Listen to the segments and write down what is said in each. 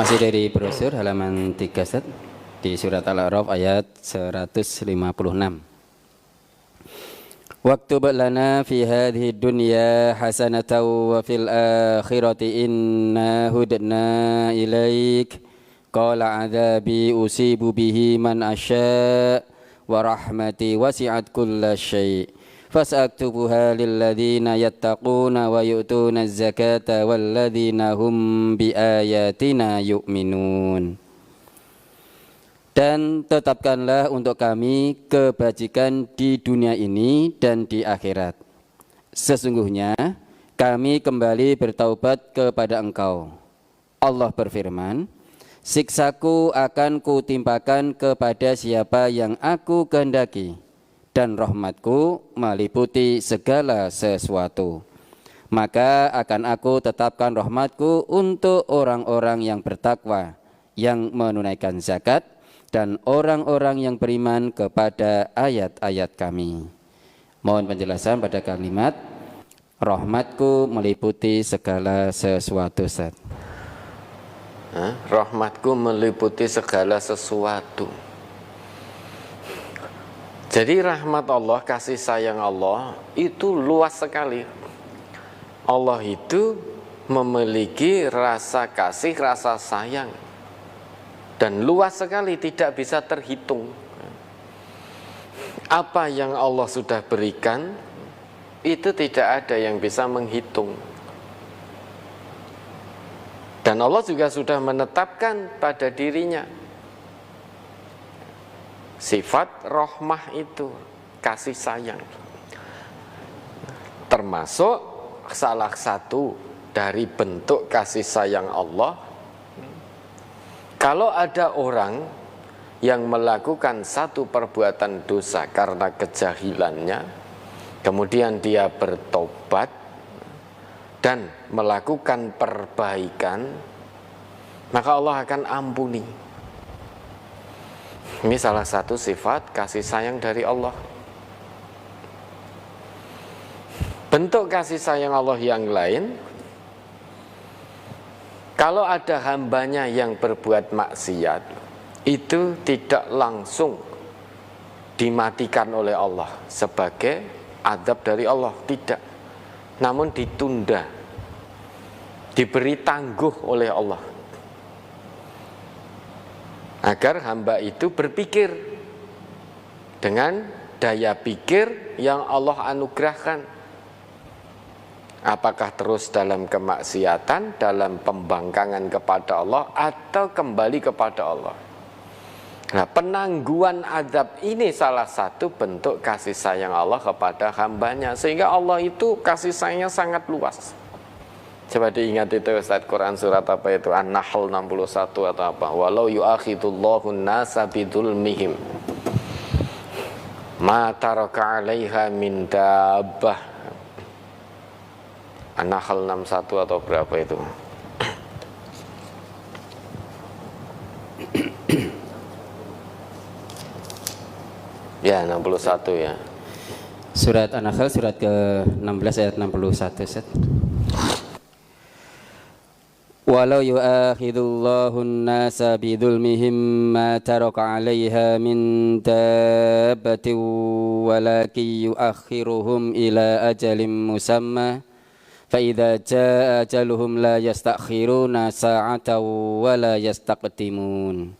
Masih dari brosur halaman 3 set di surat Al-A'raf ayat 156. Waktub lana fi hadhihi dunya hasanatan wa fil akhirati inna hudna ilaik qala adzabi usibu bihi man asya wa rahmati wasi'at kulla syai' fasaktubuha lilladzina yattaquna wa yu'tuna az-zakata walladzina hum biayatina yu'minun. Dan tetapkanlah untuk kami kebajikan di dunia ini dan di akhirat. Sesungguhnya kami kembali bertaubat kepada Engkau. Allah berfirman, siksaku akan kutimpakan kepada siapa yang aku kehendaki, dan rahmatku meliputi segala sesuatu. Maka akan aku tetapkan rahmatku untuk orang-orang yang bertakwa, yang menunaikan zakat, dan orang-orang yang beriman kepada ayat-ayat kami. Mohon penjelasan pada kalimat rahmatku meliputi segala sesuatu. Rahmatku meliputi segala sesuatu. Jadi rahmat Allah, kasih sayang Allah itu luas sekali. Allah itu memiliki rasa kasih, rasa sayang, dan luas sekali, tidak bisa terhitung. Apa yang Allah sudah berikan itu tidak ada yang bisa menghitung. Dan Allah juga sudah menetapkan pada dirinya sifat rahmah itu, kasih sayang. Termasuk salah satu dari bentuk kasih sayang Allah, kalau ada orang yang melakukan satu perbuatan dosa karena kejahilannya, kemudian dia bertobat dan melakukan perbaikan, maka Allah akan ampuni. Ini salah satu sifat kasih sayang dari Allah. Bentuk kasih sayang Allah yang lain, kalau ada hambanya yang berbuat maksiat, itu tidak langsung dimatikan oleh Allah sebagai azab dari Allah, tidak. Namun ditunda, diberi tangguh oleh Allah, agar hamba itu berpikir dengan daya pikir yang Allah anugerahkan. Apakah terus dalam kemaksiatan, dalam pembangkangan kepada Allah, atau kembali kepada Allah. Nah, penangguhan azab ini salah satu bentuk kasih sayang Allah kepada hambanya. Sehingga Allah itu kasih sayangnya sangat luas. Coba diingat itu Ustaz, Quran surat apa itu? An-Nahl 61 atau apa? Walau yu'akhidullahu nasa bidulmihim ma taraka 'alaiha min dabbah. An-Nahl 61 atau berapa itu? Ya, 61 ya. Surat An-Nahl surat ke-16 ayat 61 set. Walau yu'akhidullahu an-nasa bidhulmihim ma taraka 'alaiha min dabbatin walakin yu'akhiruhum ila ajalin musamma فَإِذَا جَاءَ أَجَلُهُمْ لَا يَسْتَأْخِرُونَ سَاعَةً وَلَا يَسْتَقْدِمُونَ.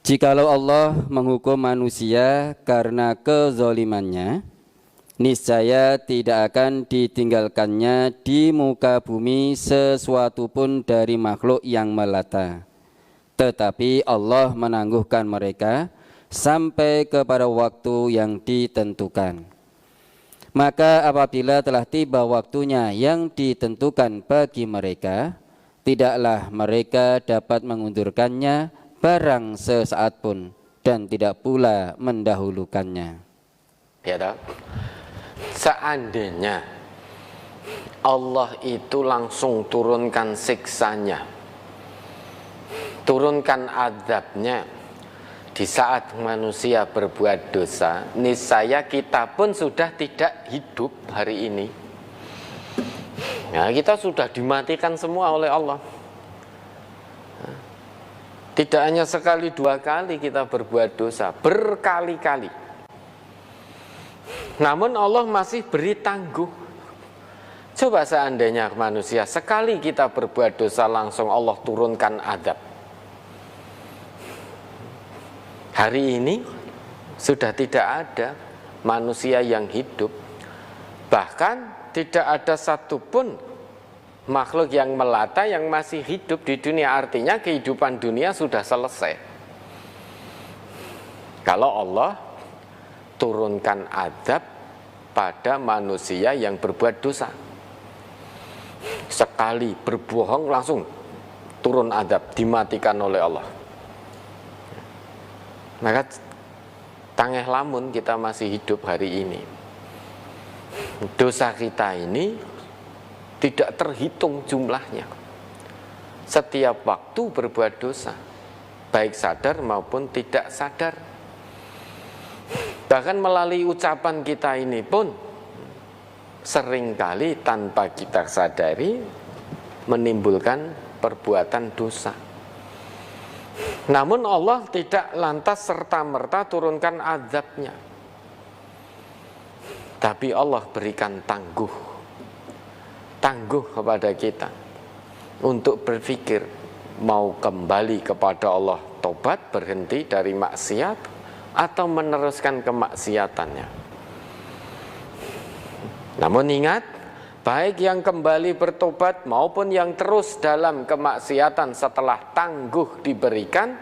Jikalau Allah menghukum manusia karena kezalimannya, niscaya tidak akan ditinggalkannya di muka bumi sesuatu pun dari makhluk yang melata. Tetapi Allah menangguhkan mereka sampai kepada waktu yang ditentukan. Maka apabila telah tiba waktunya yang ditentukan bagi mereka, tidaklah mereka dapat mengundurkannya barang sesaat pun, dan tidak pula mendahulukannya. Ya tak? Seandainya Allah itu langsung turunkan siksanya, turunkan azabnya di saat manusia berbuat dosa, niscaya kita pun sudah tidak hidup hari ini. Nah, kita sudah dimatikan semua oleh Allah. Tidak hanya sekali dua kali kita berbuat dosa, berkali-kali. Namun Allah masih beri tangguh. Coba seandainya manusia sekali kita berbuat dosa langsung Allah turunkan azab. Hari ini sudah tidak ada manusia yang hidup. Bahkan tidak ada satupun makhluk yang melata yang masih hidup di dunia. Artinya kehidupan dunia sudah selesai. Kalau Allah turunkan azab pada manusia yang berbuat dosa, sekali berbohong langsung turun azab, dimatikan oleh Allah. Maka tangeh lamun kita masih hidup hari ini. Dosa kita ini tidak terhitung jumlahnya. Setiap waktu berbuat dosa, baik sadar maupun tidak sadar. Bahkan melalui ucapan kita ini pun seringkali tanpa kita sadari menimbulkan perbuatan dosa. Namun Allah tidak lantas serta-merta turunkan azabnya. Tapi Allah berikan tangguh kepada kita untuk berpikir mau kembali kepada Allah, tobat, berhenti dari maksiat, atau meneruskan kemaksiatannya. Namun ingat, baik yang kembali bertobat maupun yang terus dalam kemaksiatan setelah tangguh diberikan,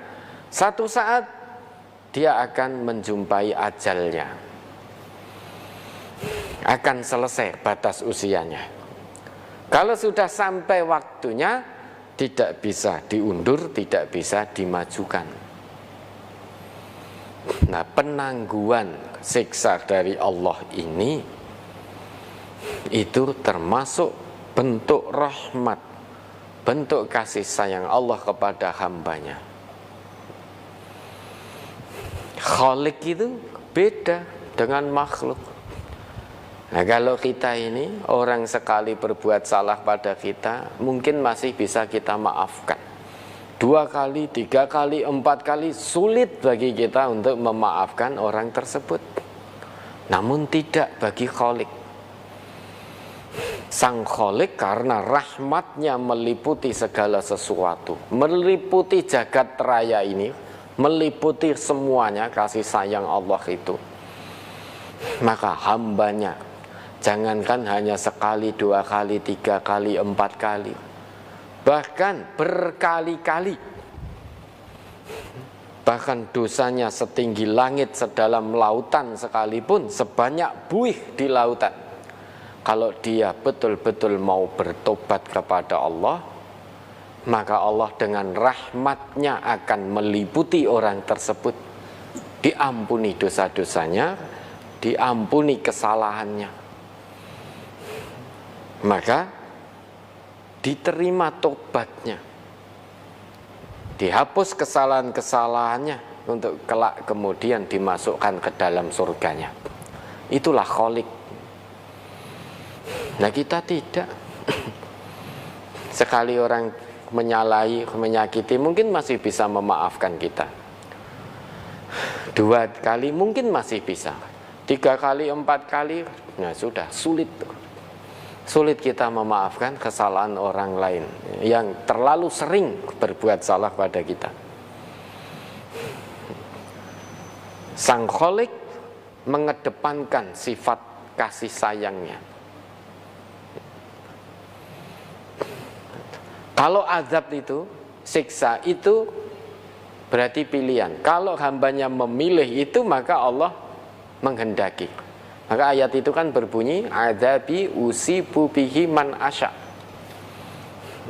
satu saat dia akan menjumpai ajalnya, akan selesai batas usianya. Kalau sudah sampai waktunya, tidak bisa diundur, tidak bisa dimajukan. Nah, penangguhan siksa dari Allah ini itu termasuk bentuk rahmat, bentuk kasih sayang Allah kepada hambanya. Khalik itu beda dengan makhluk. Nah, kalau kita ini orang sekali berbuat salah pada kita, mungkin masih bisa kita maafkan. 2 kali, 3 kali, 4 kali sulit bagi kita untuk memaafkan orang tersebut. Namun tidak bagi Khalik. Sang Khalik karena rahmatnya meliputi segala sesuatu, meliputi jagat raya ini, meliputi semuanya kasih sayang Allah itu. Maka hambanya jangankan hanya sekali, 2 kali, 3 kali, 4 kali, bahkan berkali-kali. Bahkan dosanya setinggi langit, sedalam lautan sekalipun, sebanyak buih di lautan, kalau dia betul-betul mau bertobat kepada Allah, maka Allah dengan rahmatnya akan meliputi orang tersebut, diampuni dosa-dosanya, diampuni kesalahannya, maka diterima tobatnya, dihapus kesalahan-kesalahannya untuk kelak kemudian dimasukkan ke dalam surganya. Itulah Khalik. Nah, kita tidak. Sekali orang menyalahi, menyakiti, mungkin masih bisa memaafkan kita. 2 kali mungkin masih bisa. 3 kali, 4 kali, nah sudah sulit. Sulit kita memaafkan kesalahan orang lain yang terlalu sering berbuat salah pada kita. Sang Khalik mengedepankan sifat kasih sayangnya. Kalau azab itu, siksa itu berarti pilihan. Kalau hambanya memilih itu, maka Allah menghendaki. Maka ayat itu kan berbunyi, adzabi usibu bihi man asya.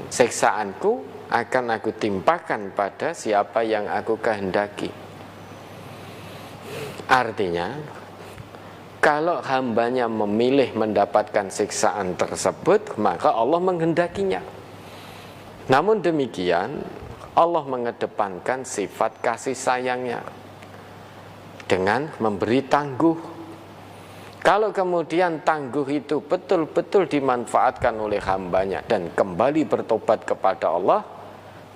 Siksaanku akan aku timpakan pada siapa yang aku kehendaki. Artinya, kalau hambanya memilih mendapatkan siksaan tersebut, maka Allah menghendakinya. Namun demikian, Allah mengedepankan sifat kasih sayangnya dengan memberi tangguh. Kalau kemudian tangguh itu betul-betul dimanfaatkan oleh hambanya dan kembali bertobat kepada Allah,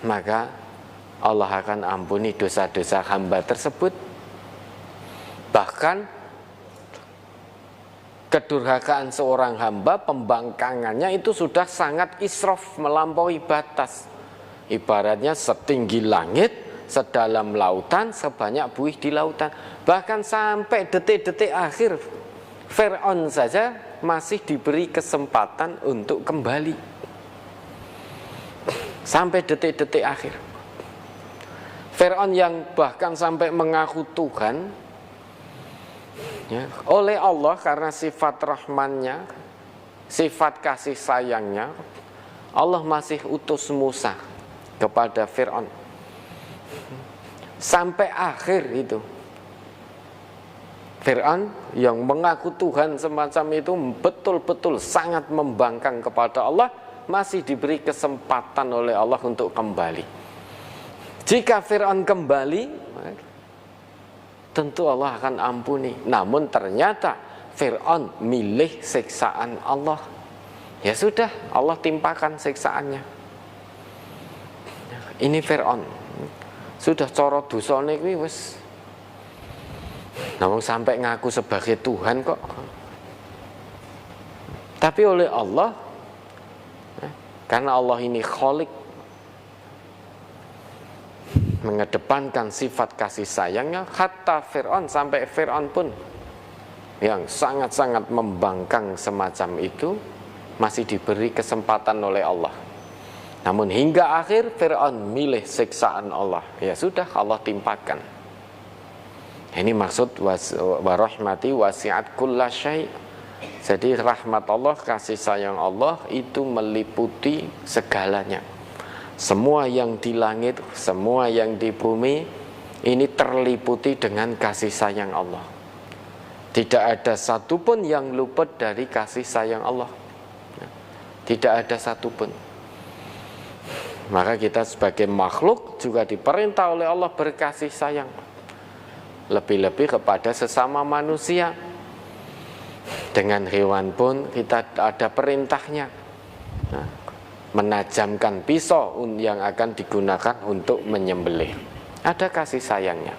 maka Allah akan ampuni dosa-dosa hamba tersebut. Bahkan kedurhakaan seorang hamba, pembangkangannya itu sudah sangat israf, melampaui batas. Ibaratnya setinggi langit, sedalam lautan, sebanyak buih di lautan. Bahkan sampai detik-detik akhir, Fir'aun saja masih diberi kesempatan untuk kembali. Sampai detik-detik akhir. Fir'aun yang bahkan sampai mengaku Tuhan, ya, oleh Allah karena sifat rahmannya, sifat kasih sayangnya, Allah masih utus Musa kepada Fir'aun. Sampai akhir itu, Fir'aun yang mengaku Tuhan semacam itu betul-betul sangat membangkang kepada Allah, masih diberi kesempatan oleh Allah untuk kembali. Jika Fir'aun kembali, tentu Allah akan ampuni. Namun ternyata Fir'aun milih siksaan Allah. Ya sudah, Allah timpakan siksaannya. Ini Fir'aun sudah coro dosane kuwi wis, namun sampai ngaku sebagai Tuhan kok. Tapi oleh Allah, karena Allah ini Khalik, mengedepankan sifat kasih sayangnya, hatta Fir'aun, sampai Fir'aun pun yang sangat-sangat membangkang semacam itu masih diberi kesempatan oleh Allah. Namun hingga akhir Fir'aun milih siksaan Allah. Ya sudah, Allah timpakan. Ini maksud warahmati wasi'at kulla syai'. Jadi rahmat Allah, kasih sayang Allah itu meliputi segalanya. Semua yang di langit, semua yang di bumi, ini terliputi dengan kasih sayang Allah. Tidak ada satupun yang luput dari kasih sayang Allah. Tidak ada satupun. Maka kita sebagai makhluk juga diperintah oleh Allah berkasih sayang. Lebih-lebih kepada sesama manusia. Dengan hewan pun kita ada perintahnya. Nah, menajamkan pisau yang akan digunakan untuk menyembelih. Ada kasih sayangnya.